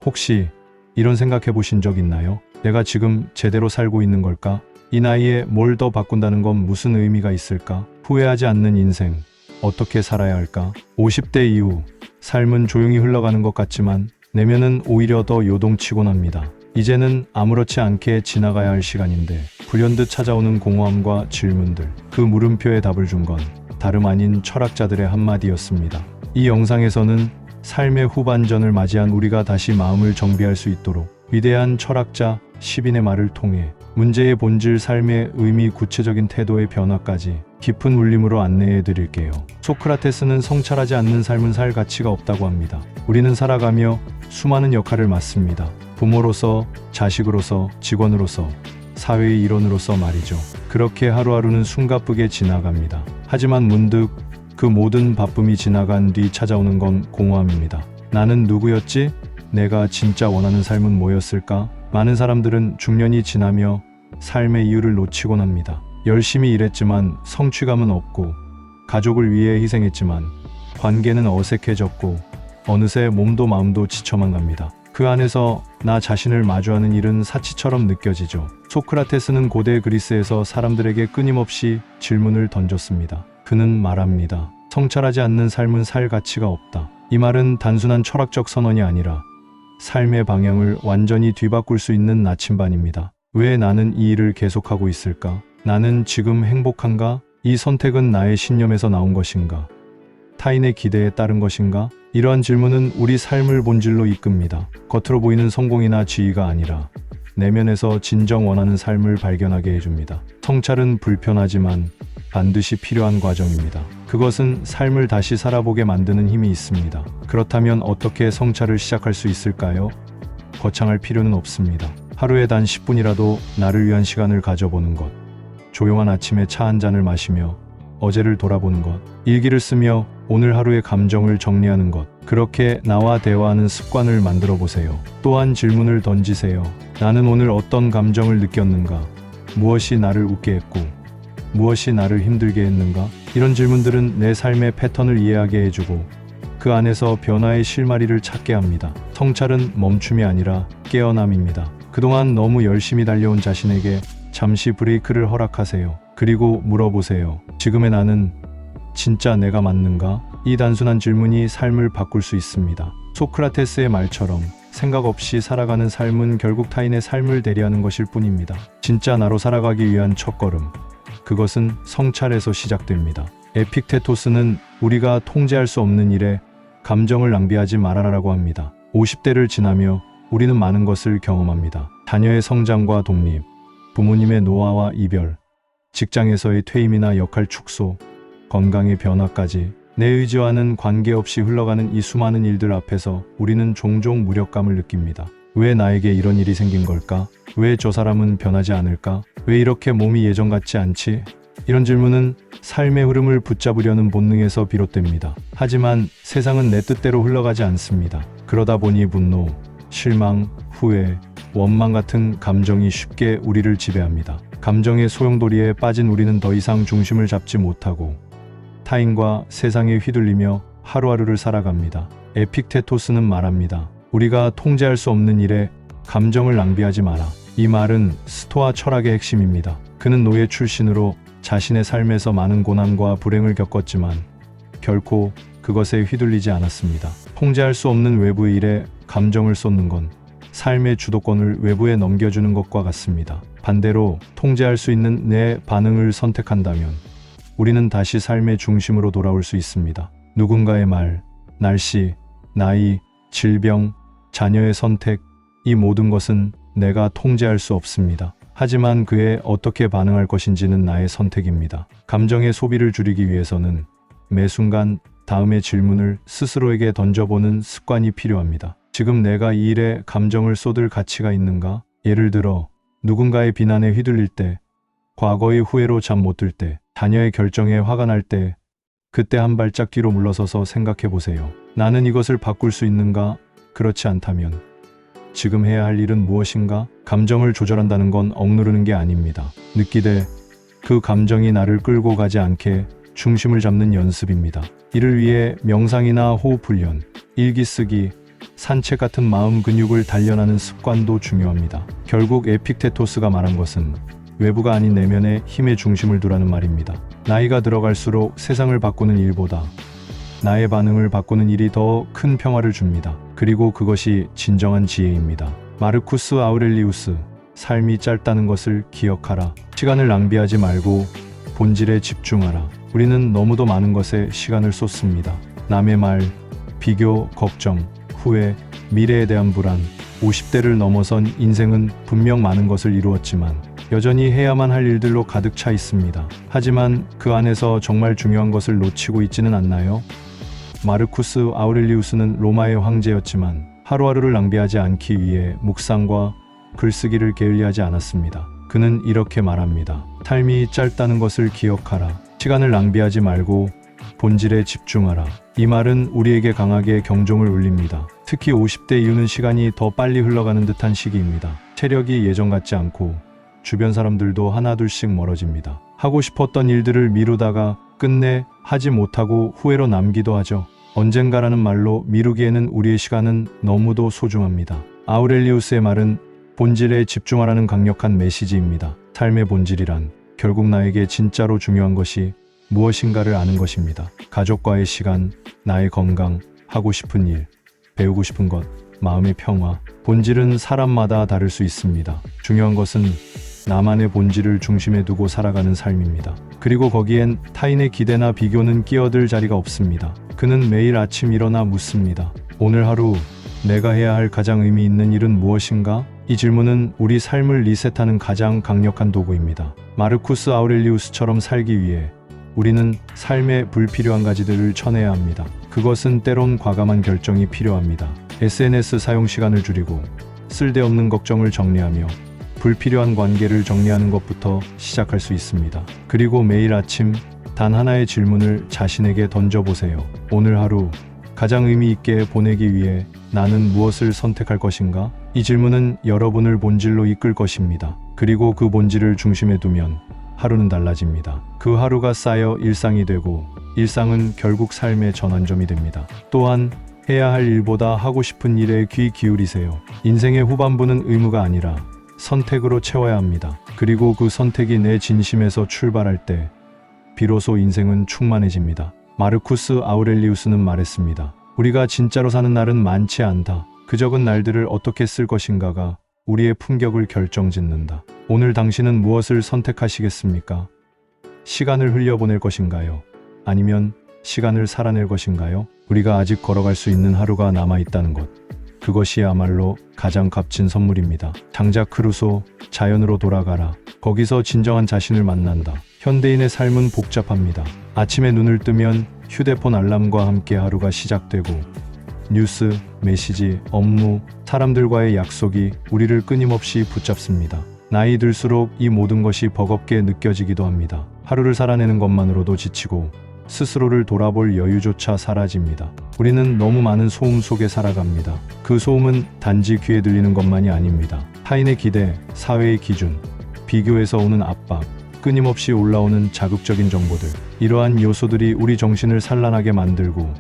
혹시 이런 생각해 보신 적 있나요? 내가 지금 제대로 살고 있는 걸까? 이 나이에 뭘 더 바꾼다는 건 무슨 의미가 있을까? 후회하지 않는 인생, 어떻게 살아야 할까? 50대 이후, 삶은 조용히 흘러가는 것 같지만 내면은 오히려 더 요동치곤 합니다. 이제는 아무렇지 않게 지나가야 할 시간인데 불현듯 찾아오는 공허함과 질문들, 그 물음표에 답을 준 건 다름 아닌 철학자들의 한마디였습니다. 이 영상에서는 삶의 후반전을 맞이한 우리가 다시 마음을 정비할 수 있도록 위대한 철학자 시빈의 말을 통해 문제의 본질, 삶의 의미, 구체적인 태도의 변화까지 깊은 울림으로 안내해 드릴게요. 소크라테스는 성찰하지 않는 삶은 살 가치가 없다고 합니다. 우리는 살아가며 수많은 역할을 맡습니다. 부모로서, 자식으로서, 직원으로서, 사회의 일원으로서 말이죠. 그렇게 하루하루는 숨가쁘게 지나갑니다. 하지만 문득 그 모든 바쁨이 지나간 뒤 찾아오는 건 공허함입니다. 나는 누구였지? 내가 진짜 원하는 삶은 뭐였을까? 많은 사람들은 중년이 지나며 삶의 이유를 놓치곤 합니다. 열심히 일했지만 성취감은 없고, 가족을 위해 희생했지만 관계는 어색해졌고, 어느새 몸도 마음도 지쳐만 갑니다. 그 안에서 나 자신을 마주하는 일은 사치처럼 느껴지죠. 소크라테스는 고대 그리스에서 사람들에게 끊임없이 질문을 던졌습니다. 그는 말합니다. 성찰하지 않는 삶은 살 가치가 없다. 이 말은 단순한 철학적 선언이 아니라 삶의 방향을 완전히 뒤바꿀 수 있는 나침반입니다. 왜 나는 이 일을 계속하고 있을까? 나는 지금 행복한가? 이 선택은 나의 신념에서 나온 것인가? 타인의 기대에 따른 것인가? 이러한 질문은 우리 삶을 본질로 이끕니다. 겉으로 보이는 성공이나 지위가 아니라 내면에서 진정 원하는 삶을 발견하게 해줍니다. 성찰은 불편하지만 반드시 필요한 과정입니다. 그것은 삶을 다시 살아보게 만드는 힘이 있습니다. 그렇다면 어떻게 성찰을 시작할 수 있을까요? 거창할 필요는 없습니다. 하루에 단 10분이라도 나를 위한 시간을 가져보는 것, 조용한 아침에 차 한 잔을 마시며 어제를 돌아보는 것, 일기를 쓰며 오늘 하루의 감정을 정리하는 것, 그렇게 나와 대화하는 습관을 만들어 보세요. 또한 질문을 던지세요. 나는 오늘 어떤 감정을 느꼈는가? 무엇이 나를 웃게 했고 무엇이 나를 힘들게 했는가? 이런 질문들은 내 삶의 패턴을 이해하게 해주고 그 안에서 변화의 실마리를 찾게 합니다. 성찰은 멈춤이 아니라 깨어남입니다. 그동안 너무 열심히 달려온 자신에게 잠시 브레이크를 허락하세요. 그리고 물어보세요. 지금의 나는 진짜 내가 맞는가? 이 단순한 질문이 삶을 바꿀 수 있습니다. 소크라테스의 말처럼 생각 없이 살아가는 삶은 결국 타인의 삶을 대리하는 것일 뿐입니다. 진짜 나로 살아가기 위한 첫걸음, 그것은 성찰에서 시작됩니다. 에픽테토스는 우리가 통제할 수 없는 일에 감정을 낭비하지 말아라라고 합니다. 50대를 지나며 우리는 많은 것을 경험합니다. 자녀의 성장과 독립, 부모님의 노화와 이별, 직장에서의 퇴임이나 역할 축소, 건강의 변화까지 내 의지와는 관계없이 흘러가는 이 수많은 일들 앞에서 우리는 종종 무력감을 느낍니다. 왜 나에게 이런 일이 생긴 걸까? 왜 저 사람은 변하지 않을까? 왜 이렇게 몸이 예전 같지 않지? 이런 질문은 삶의 흐름을 붙잡으려는 본능에서 비롯됩니다. 하지만 세상은 내 뜻대로 흘러가지 않습니다. 그러다 보니 분노, 실망, 후회, 원망 같은 감정이 쉽게 우리를 지배합니다. 감정의 소용돌이에 빠진 우리는 더 이상 중심을 잡지 못하고 타인과 세상에 휘둘리며 하루하루를 살아갑니다. 에픽테토스는 말합니다. 우리가 통제할 수 없는 일에 감정을 낭비하지 마라. 이 말은 스토아 철학의 핵심입니다. 그는 노예 출신으로 자신의 삶에서 많은 고난과 불행을 겪었지만 결코 그것에 휘둘리지 않았습니다. 통제할 수 없는 외부의 일에 감정을 쏟는 건 삶의 주도권을 외부에 넘겨주는 것과 같습니다. 반대로 통제할 수 있는 내 반응을 선택한다면 우리는 다시 삶의 중심으로 돌아올 수 있습니다. 누군가의 말, 날씨, 나이, 질병, 자녀의 선택, 이 모든 것은 내가 통제할 수 없습니다. 하지만 그에 어떻게 반응할 것인지는 나의 선택입니다. 감정의 소비를 줄이기 위해서는 매 순간 다음의 질문을 스스로에게 던져보는 습관이 필요합니다. 지금 내가 이 일에 감정을 쏟을 가치가 있는가? 예를 들어 누군가의 비난에 휘둘릴 때, 과거의 후회로 잠 못 들 때, 자녀의 결정에 화가 날 때, 그때 한 발짝 뒤로 물러서서 생각해 보세요. 나는 이것을 바꿀 수 있는가? 그렇지 않다면 지금 해야 할 일은 무엇인가? 감정을 조절한다는 건 억누르는 게 아닙니다. 느끼되 그 감정이 나를 끌고 가지 않게 중심을 잡는 연습입니다. 이를 위해 명상이나 호흡 훈련, 일기 쓰기, 산책 같은 마음 근육을 단련하는 습관도 중요합니다. 결국 에픽테토스가 말한 것은 외부가 아닌 내면에 힘의 중심을 두라는 말입니다. 나이가 들어갈수록 세상을 바꾸는 일보다 나의 반응을 바꾸는 일이 더 큰 평화를 줍니다. 그리고 그것이 진정한 지혜입니다. 마르쿠스 아우렐리우스, 삶이 짧다는 것을 기억하라. 시간을 낭비하지 말고 본질에 집중하라. 우리는 너무도 많은 것에 시간을 쏟습니다. 남의 말, 비교, 걱정, 후회, 미래에 대한 불안. 50대를 넘어선 인생은 분명 많은 것을 이루었지만 여전히 해야만 할 일들로 가득 차 있습니다. 하지만 그 안에서 정말 중요한 것을 놓치고 있지는 않나요? 마르쿠스 아우렐리우스는 로마의 황제였지만 하루하루를 낭비하지 않기 위해 묵상과 글쓰기를 게을리하지 않았습니다. 그는 이렇게 말합니다. 삶이 짧다는 것을 기억하라. 시간을 낭비하지 말고 본질에 집중하라. 이 말은 우리에게 강하게 경종을 울립니다. 특히 50대 이후는 시간이 더 빨리 흘러가는 듯한 시기입니다. 체력이 예전 같지 않고 주변 사람들도 하나둘씩 멀어집니다. 하고 싶었던 일들을 미루다가 끝내 하지 못하고 후회로 남기도 하죠. 언젠가라는 말로 미루기에는 우리의 시간은 너무도 소중합니다. 아우렐리우스의 말은 본질에 집중하라는 강력한 메시지입니다. 삶의 본질이란 결국 나에게 진짜로 중요한 것이 무엇인가를 아는 것입니다. 가족과의 시간, 나의 건강, 하고 싶은 일, 배우고 싶은 것, 마음의 평화. 본질은 사람마다 다를 수 있습니다. 중요한 것은 나만의 본질을 중심에 두고 살아가는 삶입니다. 그리고 거기엔 타인의 기대나 비교는 끼어들 자리가 없습니다. 그는 매일 아침 일어나 묻습니다. 오늘 하루 내가 해야 할 가장 의미 있는 일은 무엇인가? 이 질문은 우리 삶을 리셋하는 가장 강력한 도구입니다. 마르쿠스 아우렐리우스처럼 살기 위해 우리는 삶의 불필요한 가지들을 쳐내야 합니다. 그것은 때론 과감한 결정이 필요합니다. SNS 사용 시간을 줄이고 쓸데없는 걱정을 정리하며 불필요한 관계를 정리하는 것부터 시작할 수 있습니다. 그리고 매일 아침 단 하나의 질문을 자신에게 던져보세요. 오늘 하루 가장 의미 있게 보내기 위해 나는 무엇을 선택할 것인가? 이 질문은 여러분을 본질로 이끌 것입니다. 그리고 그 본질을 중심에 두면 하루는 달라집니다. 그 하루가 쌓여 일상이 되고 일상은 결국 삶의 전환점이 됩니다. 또한 해야 할 일보다 하고 싶은 일에 귀 기울이세요. 인생의 후반부는 의무가 아니라 선택으로 채워야 합니다. 그리고 그 선택이 내 진심에서 출발할 때 비로소 인생은 충만해집니다. 마르쿠스 아우렐리우스는 말했습니다. 우리가 진짜로 사는 날은 많지 않다. 그 적은 날들을 어떻게 쓸 것인가가 우리의 품격을 결정짓는다. 오늘 당신은 무엇을 선택하시겠습니까? 시간을 흘려보낼 것인가요? 아니면 시간을 살아낼 것인가요? 우리가 아직 걸어갈 수 있는 하루가 남아있다는 것. 그것이야말로 가장 값진 선물입니다. 장자크 루소, 자연으로 돌아가라. 거기서 진정한 자신을 만난다. 현대인의 삶은 복잡합니다. 아침에 눈을 뜨면 휴대폰 알람과 함께 하루가 시작되고 뉴스, 메시지, 업무, 사람들과의 약속이 우리를 끊임없이 붙잡습니다. 나이 들수록 이 모든 것이 버겁게 느껴지기도 합니다. 하루를 살아내는 것만으로도 지치고 스스로를 돌아볼 여유조차 사라집니다. 우리는 너무 많은 소음 속에 살아갑니다. 그 소음은 단지 귀에 들리는 것만이 아닙니다. 타인의 기대, 사회의 기준, 비교에서 오는 압박, 끊임없이 올라오는 자극적인 정보들. 이러한 요소들이 우리 정신을 산란하게 만들고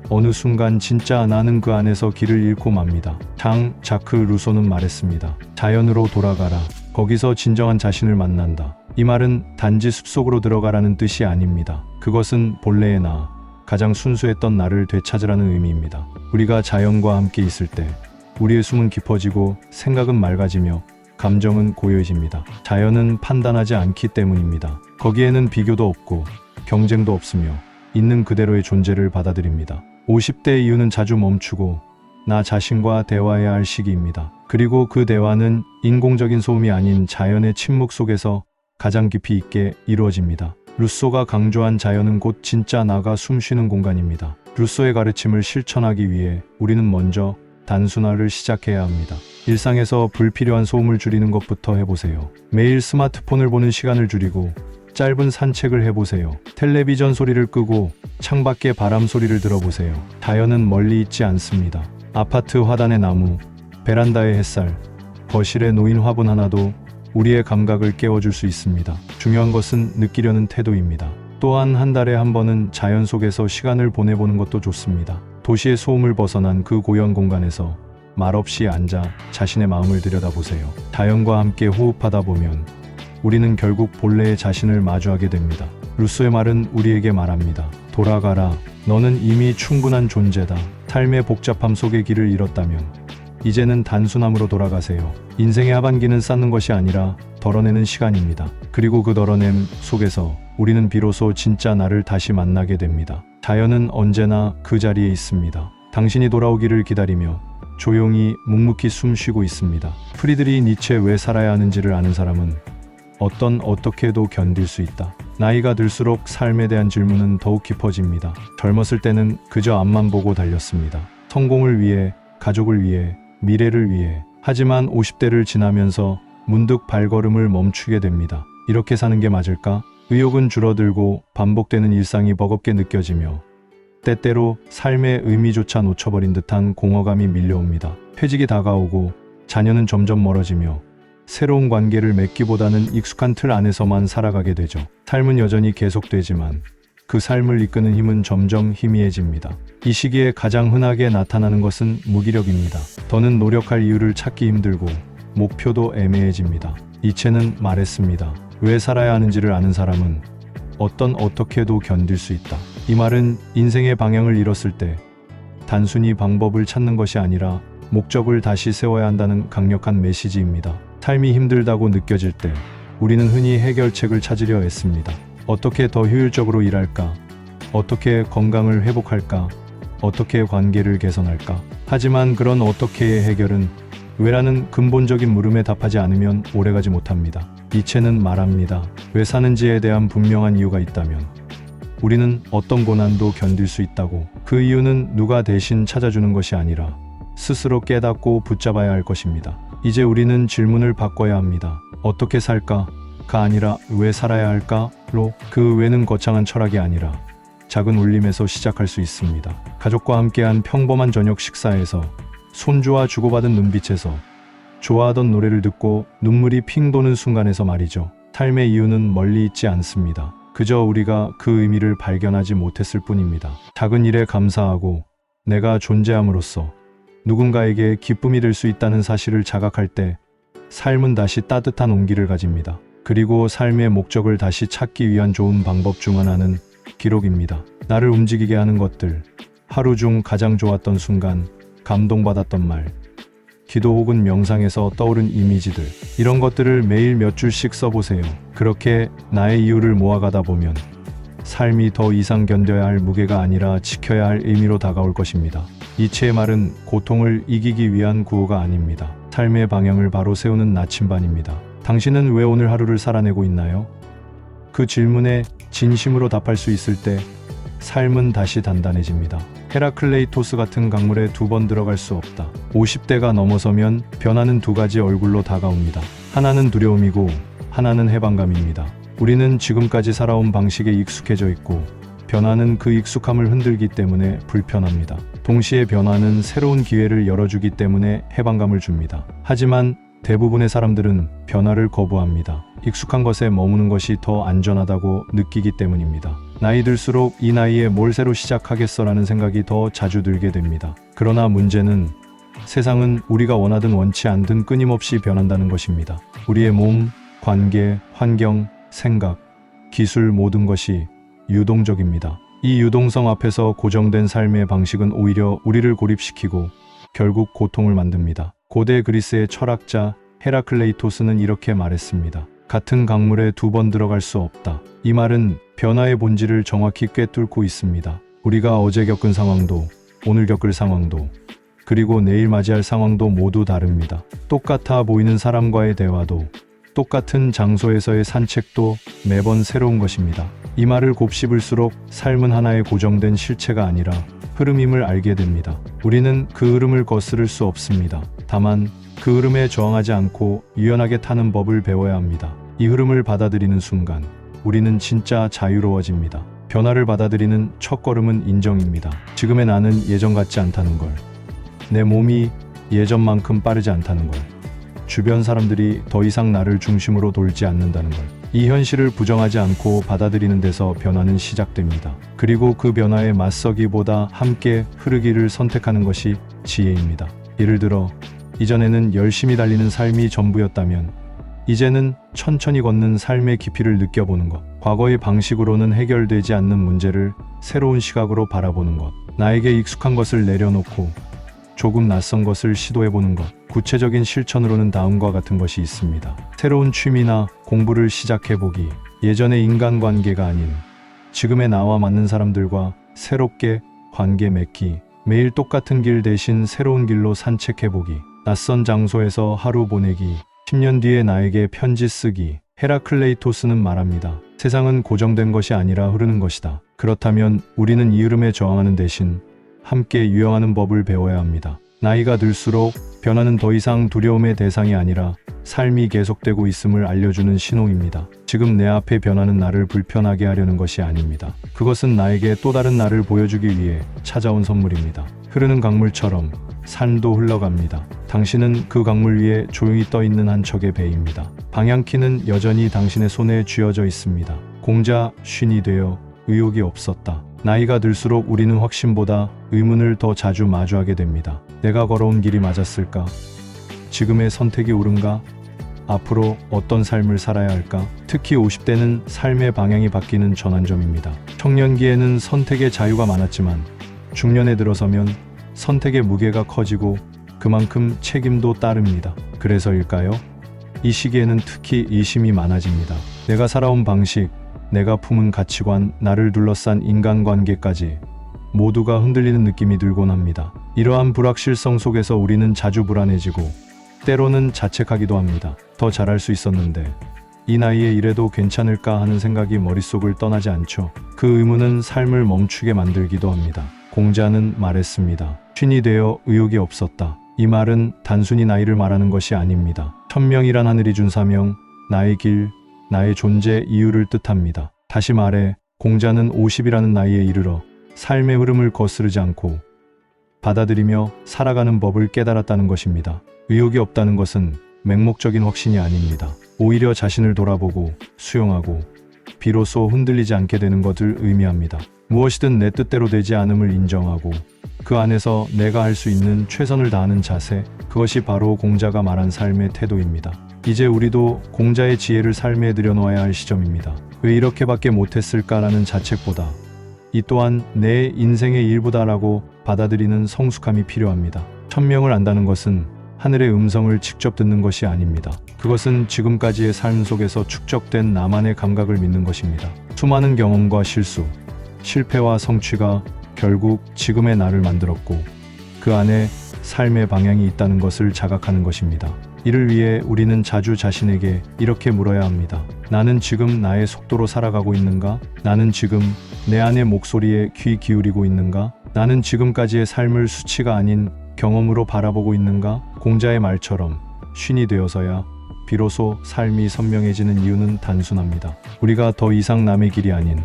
어느 순간 진짜 나는 그 안에서 길을 잃고 맙니다. 자크 루소는 말했습니다. 자연으로 돌아가라. 거기서 진정한 자신을 만난다. 이 말은 단지 숲속으로 들어가라는 뜻이 아닙니다. 그것은 본래의 나, 가장 순수했던 나를 되찾으라는 의미입니다. 우리가 자연과 함께 있을 때 우리의 숨은 깊어지고 생각은 맑아지며 감정은 고요해집니다. 자연은 판단하지 않기 때문입니다. 거기에는 비교도 없고 경쟁도 없으며 있는 그대로의 존재를 받아들입니다. 50대 이후는 자주 멈추고 나 자신과 대화해야 할 시기입니다. 그리고 그 대화는 인공적인 소음이 아닌 자연의 침묵 속에서 가장 깊이 있게 이루어집니다. 루소가 강조한 자연은 곧 진짜 나가 숨쉬는 공간입니다. 루소의 가르침을 실천하기 위해 우리는 먼저 단순화를 시작해야 합니다. 일상에서 불필요한 소음을 줄이는 것부터 해보세요. 매일 스마트폰을 보는 시간을 줄이고 짧은 산책을 해보세요. 텔레비전 소리를 끄고 창밖의 바람 소리를 들어보세요. 자연은 멀리 있지 않습니다. 아파트 화단의 나무, 베란다의 햇살, 거실에 놓인 화분 하나도 우리의 감각을 깨워줄 수 있습니다. 중요한 것은 느끼려는 태도입니다. 또한 한 달에 한 번은 자연 속에서 시간을 보내보는 것도 좋습니다. 도시의 소음을 벗어난 그 고요한 공간에서 말없이 앉아 자신의 마음을 들여다보세요. 자연과 함께 호흡하다 보면 우리는 결국 본래의 자신을 마주하게 됩니다. 루소의 말은 우리에게 말합니다. 돌아가라. 너는 이미 충분한 존재다. 삶의 복잡함 속의 길을 잃었다면 이제는 단순함으로 돌아가세요. 인생의 하반기는 쌓는 것이 아니라 덜어내는 시간입니다. 그리고 그 덜어냄 속에서 우리는 비로소 진짜 나를 다시 만나게 됩니다. 자연은 언제나 그 자리에 있습니다. 당신이 돌아오기를 기다리며 조용히 묵묵히 숨쉬고 있습니다. 프리드리히 니체 왜 살아야 하는지를 아는 사람은 어떻게 해도 견딜 수 있다. 나이가 들수록 삶에 대한 질문은 더욱 깊어집니다. 젊었을 때는 그저 앞만 보고 달렸습니다. 성공을 위해, 가족을 위해, 미래를 위해. 하지만 50대를 지나면서 문득 발걸음을 멈추게 됩니다. 이렇게 사는 게 맞을까? 의욕은 줄어들고 반복되는 일상이 버겁게 느껴지며 때때로 삶의 의미조차 놓쳐버린 듯한 공허감이 밀려옵니다. 퇴직이 다가오고 자녀는 점점 멀어지며 새로운 관계를 맺기보다는 익숙한 틀 안에서만 살아가게 되죠. 삶은 여전히 계속되지만 그 삶을 이끄는 힘은 점점 희미해집니다. 이 시기에 가장 흔하게 나타나는 것은 무기력입니다. 더는 노력할 이유를 찾기 힘들고 목표도 애매해집니다. 니체는 말했습니다. 왜 살아야 하는지를 아는 사람은 어떻게 해도 견딜 수 있다. 이 말은 인생의 방향을 잃었을 때 단순히 방법을 찾는 것이 아니라 목적을 다시 세워야 한다는 강력한 메시지입니다. 삶이 힘들다고 느껴질 때 우리는 흔히 해결책을 찾으려 애씁니다. 어떻게 더 효율적으로 일할까? 어떻게 건강을 회복할까? 어떻게 관계를 개선할까? 하지만 그런 어떻게의 해결은 왜라는 근본적인 물음에 답하지 않으면 오래가지 못합니다. 니체는 말합니다. 왜 사는지에 대한 분명한 이유가 있다면 우리는 어떤 고난도 견딜 수 있다고. 그 이유는 누가 대신 찾아주는 것이 아니라 스스로 깨닫고 붙잡아야 할 것입니다. 이제 우리는 질문을 바꿔야 합니다. 어떻게 살까? 가 아니라 왜 살아야 할까?로. 그 왜는 거창한 철학이 아니라 작은 울림에서 시작할 수 있습니다. 가족과 함께한 평범한 저녁 식사에서, 손주와 주고받은 눈빛에서, 좋아하던 노래를 듣고 눈물이 핑 도는 순간에서 말이죠. 삶의 이유는 멀리 있지 않습니다. 그저 우리가 그 의미를 발견하지 못했을 뿐입니다. 작은 일에 감사하고 내가 존재함으로써 누군가에게 기쁨이 될 수 있다는 사실을 자각할 때 삶은 다시 따뜻한 온기를 가집니다. 그리고 삶의 목적을 다시 찾기 위한 좋은 방법 중 하나는 기록입니다. 나를 움직이게 하는 것들, 하루 중 가장 좋았던 순간, 감동받았던 말, 기도 혹은 명상에서 떠오른 이미지들, 이런 것들을 매일 몇 줄씩 써보세요. 그렇게 나의 이유를 모아가다 보면 삶이 더 이상 견뎌야 할 무게가 아니라 지켜야 할 의미로 다가올 것입니다. 니체의 말은 고통을 이기기 위한 구호가 아닙니다. 삶의 방향을 바로 세우는 나침반입니다. 당신은 왜 오늘 하루를 살아내고 있나요? 그 질문에 진심으로 답할 수 있을 때 삶은 다시 단단해집니다. 헤라클레이토스 같은 강물에 2번 들어갈 수 없다. 50대가 넘어서면 변화는 2가지 얼굴로 다가옵니다. 하나는 두려움이고 하나는 해방감입니다. 우리는 지금까지 살아온 방식에 익숙해져 있고 변화는 그 익숙함을 흔들기 때문에 불편합니다. 동시에 변화는 새로운 기회를 열어주기 때문에 해방감을 줍니다. 하지만 대부분의 사람들은 변화를 거부합니다. 익숙한 것에 머무는 것이 더 안전하다고 느끼기 때문입니다. 나이 들수록 이 나이에 뭘 새로 시작하겠어라는 생각이 더 자주 들게 됩니다. 그러나 문제는 세상은 우리가 원하든 원치 않든 끊임없이 변한다는 것입니다. 우리의 몸, 관계, 환경, 생각, 기술 모든 것이 유동적입니다. 이 유동성 앞에서 고정된 삶의 방식은 오히려 우리를 고립시키고 결국 고통을 만듭니다. 고대 그리스의 철학자 헤라클레이토스는 이렇게 말했습니다. 같은 강물에 2번 들어갈 수 없다. 이 말은 변화의 본질을 정확히 꿰뚫고 있습니다. 우리가 어제 겪은 상황도, 오늘 겪을 상황도, 그리고 내일 맞이할 상황도 모두 다릅니다. 똑같아 보이는 사람과의 대화도, 똑같은 장소에서의 산책도 매번 새로운 것입니다. 이 말을 곱씹을수록 삶은 하나의 고정된 실체가 아니라 흐름임을 알게 됩니다. 우리는 그 흐름을 거스를 수 없습니다. 다만 그 흐름에 저항하지 않고 유연하게 타는 법을 배워야 합니다. 이 흐름을 받아들이는 순간 우리는 진짜 자유로워집니다. 변화를 받아들이는 첫걸음은 인정입니다. 지금의 나는 예전 같지 않다는 걸, 내 몸이 예전만큼 빠르지 않다는 걸, 주변 사람들이 더 이상 나를 중심으로 돌지 않는다는 걸. 이 현실을 부정하지 않고 받아들이는 데서 변화는 시작됩니다. 그리고 그 변화에 맞서기보다 함께 흐르기를 선택하는 것이 지혜입니다. 예를 들어 이전에는 열심히 달리는 삶이 전부였다면 이제는 천천히 걷는 삶의 깊이를 느껴보는 것. 과거의 방식으로는 해결되지 않는 문제를 새로운 시각으로 바라보는 것. 나에게 익숙한 것을 내려놓고 조금 낯선 것을 시도해보는 것. 구체적인 실천으로는 다음과 같은 것이 있습니다. 새로운 취미나 공부를 시작해보기. 예전의 인간관계가 아닌 지금의 나와 맞는 사람들과 새롭게 관계 맺기. 매일 똑같은 길 대신 새로운 길로 산책해보기. 낯선 장소에서 하루 보내기. 10년 뒤에 나에게 편지 쓰기. 헤라클레이토스는 말합니다. 세상은 고정된 것이 아니라 흐르는 것이다. 그렇다면 우리는 이 흐름에 저항하는 대신 함께 유영하는 법을 배워야 합니다. 나이가 들수록 변화는 더 이상 두려움의 대상이 아니라 삶이 계속되고 있음을 알려주는 신호입니다. 지금 내 앞의 변화는 나를 불편하게 하려는 것이 아닙니다. 그것은 나에게 또 다른 나를 보여주기 위해 찾아온 선물입니다. 흐르는 강물처럼 삶도 흘러갑니다. 당신은 그 강물 위에 조용히 떠 있는 한 척의 배입니다. 방향키는 여전히 당신의 손에 쥐어져 있습니다. 공자 쉰이 되어 의욕이 없었다. 나이가 들수록 우리는 확신보다 의문을 더 자주 마주하게 됩니다. 내가 걸어온 길이 맞았을까? 지금의 선택이 옳은가? 앞으로 어떤 삶을 살아야 할까? 특히 50대는 삶의 방향이 바뀌는 전환점입니다. 청년기에는 선택의 자유가 많았지만 중년에 들어서면 선택의 무게가 커지고 그만큼 책임도 따릅니다. 그래서일까요? 이 시기에는 특히 이심이 많아집니다. 내가 살아온 방식, 내가 품은 가치관, 나를 둘러싼 인간관계까지 모두가 흔들리는 느낌이 들곤 합니다. 이러한 불확실성 속에서 우리는 자주 불안해지고 때로는 자책하기도 합니다. 더 잘할 수 있었는데 이 나이에 이래도 괜찮을까 하는 생각이 머릿속을 떠나지 않죠. 그 의문은 삶을 멈추게 만들기도 합니다. 공자는 말했습니다. 쉰이 되어 의욕이 없었다. 이 말은 단순히 나이를 말하는 것이 아닙니다. 천명이란 하늘이 준 사명, 나의 길, 나의 존재 이유를 뜻합니다. 다시 말해 공자는 50이라는 나이에 이르러 삶의 흐름을 거스르지 않고 받아들이며 살아가는 법을 깨달았다는 것입니다. 의욕이 없다는 것은 맹목적인 확신이 아닙니다. 오히려 자신을 돌아보고 수용하고 비로소 흔들리지 않게 되는 것을 의미합니다. 무엇이든 내 뜻대로 되지 않음을 인정하고 그 안에서 내가 할 수 있는 최선을 다하는 자세, 그것이 바로 공자가 말한 삶의 태도입니다. 이제 우리도 공자의 지혜를 삶에 들여놓아야 할 시점입니다. 왜 이렇게밖에 못했을까라는 자책보다 이 또한 내 인생의 일부다라고 받아들이는 성숙함이 필요합니다. 천명을 안다는 것은 하늘의 음성을 직접 듣는 것이 아닙니다. 그것은 지금까지의 삶 속에서 축적된 나만의 감각을 믿는 것입니다. 수많은 경험과 실수, 실패와 성취가 결국 지금의 나를 만들었고 그 안에 삶의 방향이 있다는 것을 자각하는 것입니다. 이를 위해 우리는 자주 자신에게 이렇게 물어야 합니다. 나는 지금 나의 속도로 살아가고 있는가? 나는 지금 내 안의 목소리에 귀 기울이고 있는가? 나는 지금까지의 삶을 수치가 아닌 경험으로 바라보고 있는가? 공자의 말처럼 쉰이 되어서야 비로소 삶이 선명해지는 이유는 단순합니다. 우리가 더 이상 남의 길이 아닌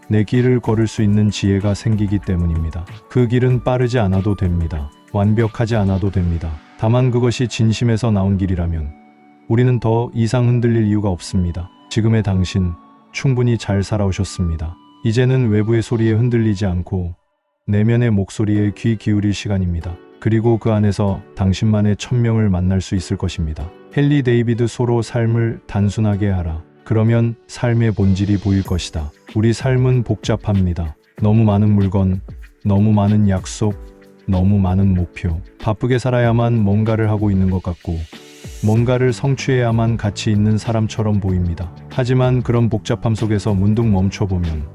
내 길을 걸을 수 있는 지혜가 생기기 때문입니다. 그 길은 빠르지 않아도 됩니다. 완벽하지 않아도 됩니다. 다만 그것이 진심에서 나온 길이라면 우리는 더 이상 흔들릴 이유가 없습니다. 지금의 당신 충분히 잘 살아오셨습니다. 이제는 외부의 소리에 흔들리지 않고 내면의 목소리에 귀 기울일 시간입니다. 그리고 그 안에서 당신만의 천명을 만날 수 있을 것입니다. 헨리 데이비드 소로 삶을 단순하게 하라. 그러면 삶의 본질이 보일 것이다. 우리 삶은 복잡합니다. 너무 많은 물건, 너무 많은 약속, 너무 많은 목표. 바쁘게 살아야만 뭔가를 하고 있는 것 같고 뭔가를 성취해야만 가치 있는 사람처럼 보입니다. 하지만 그런 복잡함 속에서 문득 멈춰보면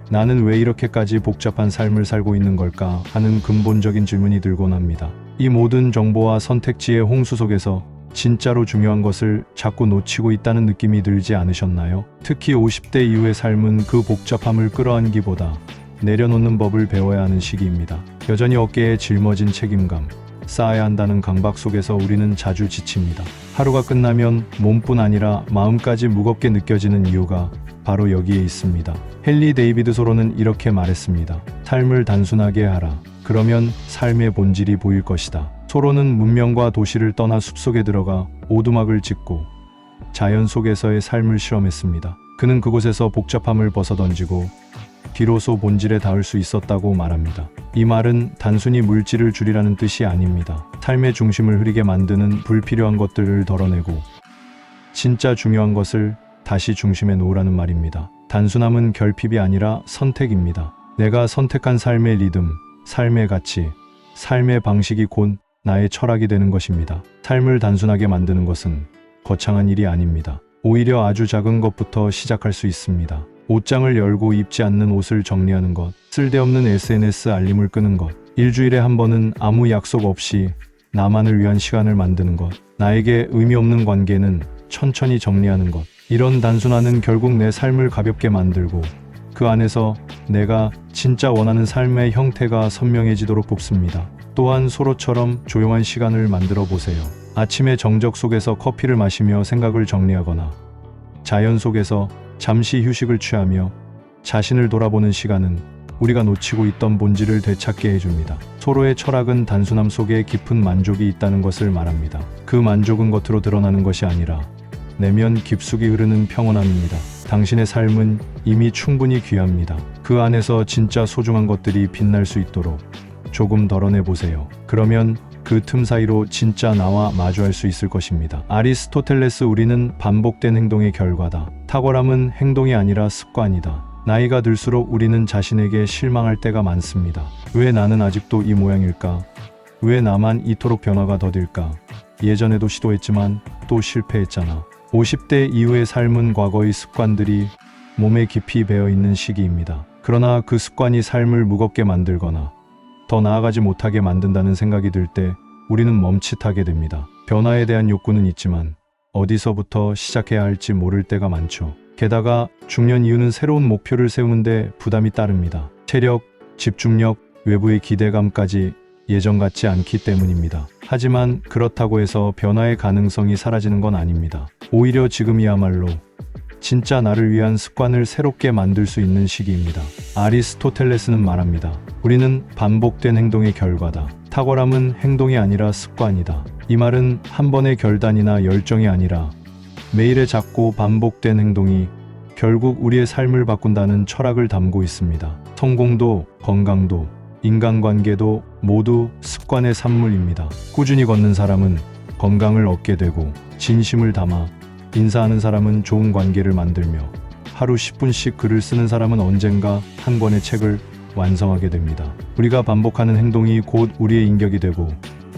나는 왜 이렇게까지 복잡한 삶을 살고 있는 걸까 하는 근본적인 질문이 들곤 합니다. 이 모든 정보와 선택지의 홍수 속에서 진짜로 중요한 것을 자꾸 놓치고 있다는 느낌이 들지 않으셨나요? 특히 50대 이후의 삶은 그 복잡함을 끌어안기보다 내려놓는 법을 배워야 하는 시기입니다. 여전히 어깨에 짊어진 책임감, 쌓아야 한다는 강박 속에서 우리는 자주 지칩니다. 하루가 끝나면 몸뿐 아니라 마음까지 무겁게 느껴지는 이유가 바로 여기에 있습니다. 헨리 데이비드 소로는 이렇게 말했습니다. 삶을 단순하게 하라. 그러면 삶의 본질이 보일 것이다. 토로는 문명과 도시를 떠나 숲속에 들어가 오두막을 짓고 자연 속에서의 삶을 실험했습니다. 그는 그곳에서 복잡함을 벗어던지고 비로소 본질에 닿을 수 있었다고 말합니다. 이 말은 단순히 물질을 줄이라는 뜻이 아닙니다. 삶의 중심을 흐리게 만드는 불필요한 것들을 덜어내고 진짜 중요한 것을 다시 중심에 놓으라는 말입니다. 단순함은 결핍이 아니라 선택입니다. 내가 선택한 삶의 리듬, 삶의 가치, 삶의 방식이 곧 나의 철학이 되는 것입니다. 삶을 단순하게 만드는 것은 거창한 일이 아닙니다. 오히려 아주 작은 것부터 시작할 수 있습니다. 옷장을 열고 입지 않는 옷을 정리하는 것, 쓸데없는 SNS 알림을 끄는 것, 일주일에 한 번은 아무 약속 없이 나만을 위한 시간을 만드는 것, 나에게 의미 없는 관계는 천천히 정리하는 것. 이런 단순화는 결국 내 삶을 가볍게 만들고 그 안에서 내가 진짜 원하는 삶의 형태가 선명해지도록 돕습니다. 또한 서로처럼 조용한 시간을 만들어 보세요. 아침의 정적 속에서 커피를 마시며 생각을 정리하거나 자연 속에서 잠시 휴식을 취하며 자신을 돌아보는 시간은 우리가 놓치고 있던 본질을 되찾게 해줍니다. 서로의 철학은 단순함 속에 깊은 만족이 있다는 것을 말합니다. 그 만족은 겉으로 드러나는 것이 아니라 내면 깊숙이 흐르는 평온함입니다. 당신의 삶은 이미 충분히 귀합니다. 그 안에서 진짜 소중한 것들이 빛날 수 있도록 조금 덜어내보세요. 그러면 그 틈 사이로 진짜 나와 마주할 수 있을 것입니다. 아리스토텔레스 우리는 반복된 행동의 결과다. 탁월함은 행동이 아니라 습관이다. 나이가 들수록 우리는 자신에게 실망할 때가 많습니다. 왜 나는 아직도 이 모양일까? 왜 나만 이토록 변화가 더딜까? 예전에도 시도했지만 또 실패했잖아. 50대 이후의 삶은 과거의 습관들이 몸에 깊이 배어있는 시기입니다. 그러나 그 습관이 삶을 무겁게 만들거나 더 나아가지 못하게 만든다는 생각이 들 때 우리는 멈칫하게 됩니다. 변화에 대한 욕구는 있지만 어디서부터 시작해야 할지 모를 때가 많죠. 게다가 중요한 이유는 새로운 목표를 세우는데 부담이 따릅니다. 체력, 집중력, 외부의 기대감까지 예전 같지 않기 때문입니다. 하지만 그렇다고 해서 변화의 가능성이 사라지는 건 아닙니다. 오히려 지금이야말로 진짜 나를 위한 습관을 새롭게 만들 수 있는 시기입니다. 아리스토텔레스는 말합니다. 우리는 반복된 행동의 결과다. 탁월함은 행동이 아니라 습관이다. 이 말은 한 번의 결단이나 열정이 아니라 매일의 작고 반복된 행동이 결국 우리의 삶을 바꾼다는 철학을 담고 있습니다. 성공도 건강도 인간관계도 모두 습관의 산물입니다. 꾸준히 걷는 사람은 건강을 얻게 되고 진심을 담아 인사하는 사람은 좋은 관계를 만들며 하루 10분씩 글을 쓰는 사람은 언젠가 한 권의 책을 완성하게 됩니다. 우리가 반복하는 행동이 곧 우리의 인격이 되고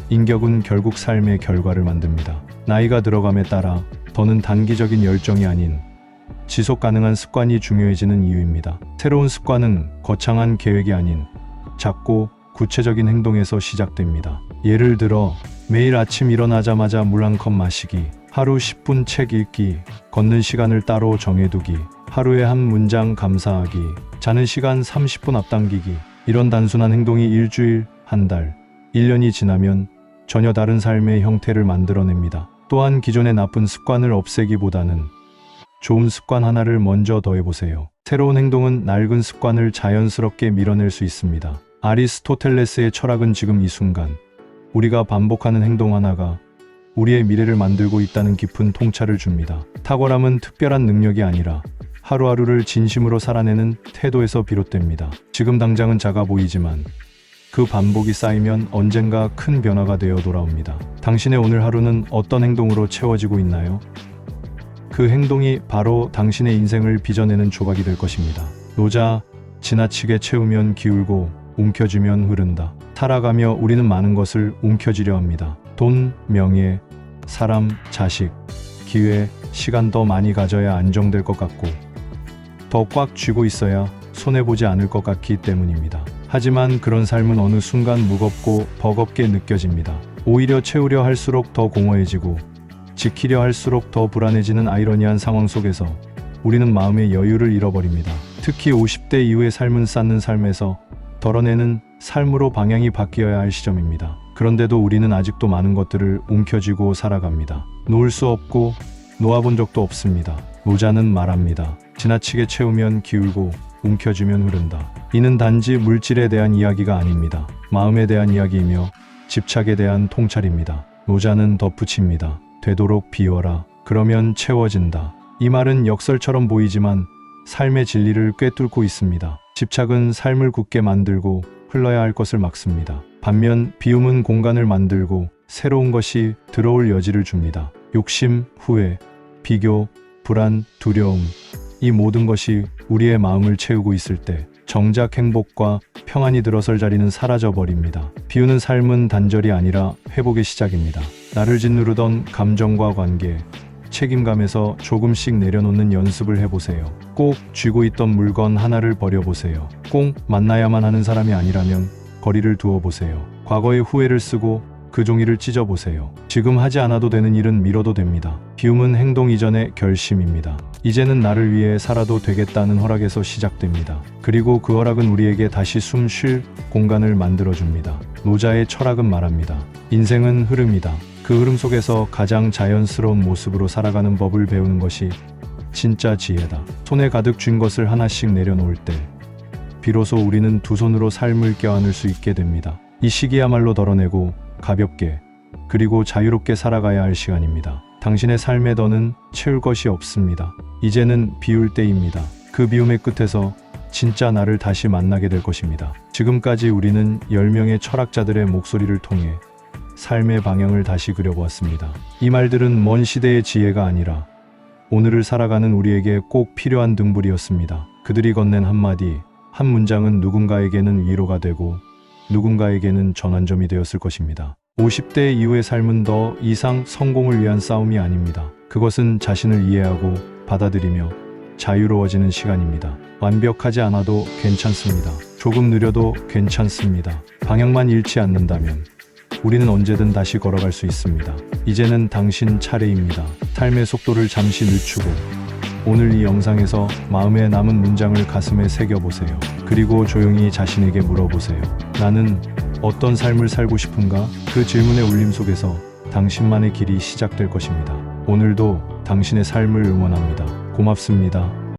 인격은 결국 삶의 결과를 만듭니다. 나이가 들어감에 따라 더는 단기적인 열정이 아닌 지속 가능한 습관이 중요해지는 이유입니다. 새로운 습관은 거창한 계획이 아닌 작고 구체적인 행동에서 시작됩니다. 예를 들어 매일 아침 일어나자마자 물 한 컵 마시기, 하루 10분 책 읽기, 걷는 시간을 따로 정해두기, 하루에 한 문장 감사하기, 자는 시간 30분 앞당기기. 이런 단순한 행동이 일주일, 한 달, 1년이 지나면 전혀 다른 삶의 형태를 만들어냅니다. 또한 기존의 나쁜 습관을 없애기보다는 좋은 습관 하나를 먼저 더해보세요. 새로운 행동은 낡은 습관을 자연스럽게 밀어낼 수 있습니다. 아리스토텔레스의 철학은 지금 이 순간 우리가 반복하는 행동 하나가 우리의 미래를 만들고 있다는 깊은 통찰을 줍니다. 탁월함은 특별한 능력이 아니라 하루하루를 진심으로 살아내는 태도에서 비롯됩니다. 지금 당장은 작아 보이지만 그 반복이 쌓이면 언젠가 큰 변화가 되어 돌아옵니다. 당신의 오늘 하루는 어떤 행동으로 채워지고 있나요? 그 행동이 바로 당신의 인생을 빚어내는 조각이 될 것입니다. 노자, 지나치게 채우면 기울고 움켜쥐면 흐른다. 살아가며 우리는 많은 것을 움켜쥐려 합니다. 돈, 명예, 사람, 자식, 기회, 시간 더 많이 가져야 안정될 것 같고 더 꽉 쥐고 있어야 손해보지 않을 것 같기 때문입니다. 하지만 그런 삶은 어느 순간 무겁고 버겁게 느껴집니다. 오히려 채우려 할수록 더 공허해지고 지키려 할수록 더 불안해지는 아이러니한 상황 속에서 우리는 마음의 여유를 잃어버립니다. 특히 50대 이후의 삶은 쌓는 삶에서 덜어내는 삶으로 방향이 바뀌어야 할 시점입니다. 그런데도 우리는 아직도 많은 것들을 움켜쥐고 살아갑니다. 놓을 수 없고 놓아본 적도 없습니다. 노자는 말합니다. 지나치게 채우면 기울고 움켜쥐면 흐른다. 이는 단지 물질에 대한 이야기가 아닙니다. 마음에 대한 이야기이며 집착에 대한 통찰입니다. 노자는 덧붙입니다. 되도록 비워라. 그러면 채워진다. 이 말은 역설처럼 보이지만 삶의 진리를 꿰뚫고 있습니다. 집착은 삶을 굳게 만들고 흘러야 할 것을 막습니다. 반면 비움은 공간을 만들고 새로운 것이 들어올 여지를 줍니다. 욕심, 후회, 비교, 불안, 두려움, 이 모든 것이 우리의 마음을 채우고 있을 때 정작 행복과 평안이 들어설 자리는 사라져버립니다. 비우는 삶은 단절이 아니라 회복의 시작입니다. 나를 짓누르던 감정과 관계, 책임감에서 조금씩 내려놓는 연습을 해보세요. 꼭 쥐고 있던 물건 하나를 버려보세요. 꼭 만나야만 하는 사람이 아니라면 거리를 두어보세요. 과거의 후회를 쓰고 그 종이를 찢어보세요. 지금 하지 않아도 되는 일은 미뤄도 됩니다. 비움은 행동 이전의 결심입니다. 이제는 나를 위해 살아도 되겠다는 허락에서 시작됩니다. 그리고 그 허락은 우리에게 다시 숨 쉴 공간을 만들어줍니다. 노자의 철학은 말합니다. 인생은 흐름이다. 그 흐름 속에서 가장 자연스러운 모습으로 살아가는 법을 배우는 것이 진짜 지혜다. 손에 가득 쥔 것을 하나씩 내려놓을 때 비로소 우리는 두 손으로 삶을 껴안을 수 있게 됩니다. 이 시기야말로 덜어내고 가볍게 그리고 자유롭게 살아가야 할 시간입니다. 당신의 삶에 더는 채울 것이 없습니다. 이제는 비울 때입니다. 그 비움의 끝에서 진짜 나를 다시 만나게 될 것입니다. 지금까지 우리는 10명의 철학자들의 목소리를 통해 삶의 방향을 다시 그려보았습니다. 이 말들은 먼 시대의 지혜가 아니라 오늘을 살아가는 우리에게 꼭 필요한 등불이었습니다. 그들이 건넨 한마디, 한 문장은 누군가에게는 위로가 되고 누군가에게는 전환점이 되었을 것입니다. 50대 이후의 삶은 더 이상 성공을 위한 싸움이 아닙니다. 그것은 자신을 이해하고 받아들이며 자유로워지는 시간입니다. 완벽하지 않아도 괜찮습니다. 조금 느려도 괜찮습니다. 방향만 잃지 않는다면 우리는 언제든 다시 걸어갈 수 있습니다. 이제는 당신 차례입니다. 삶의 속도를 잠시 늦추고 오늘 이 영상에서 마음에 남은 문장을 가슴에 새겨보세요. 그리고 조용히 자신에게 물어보세요. 나는 어떤 삶을 살고 싶은가? 그 질문의 울림 속에서 당신만의 길이 시작될 것입니다. 오늘도 당신의 삶을 응원합니다. 고맙습니다.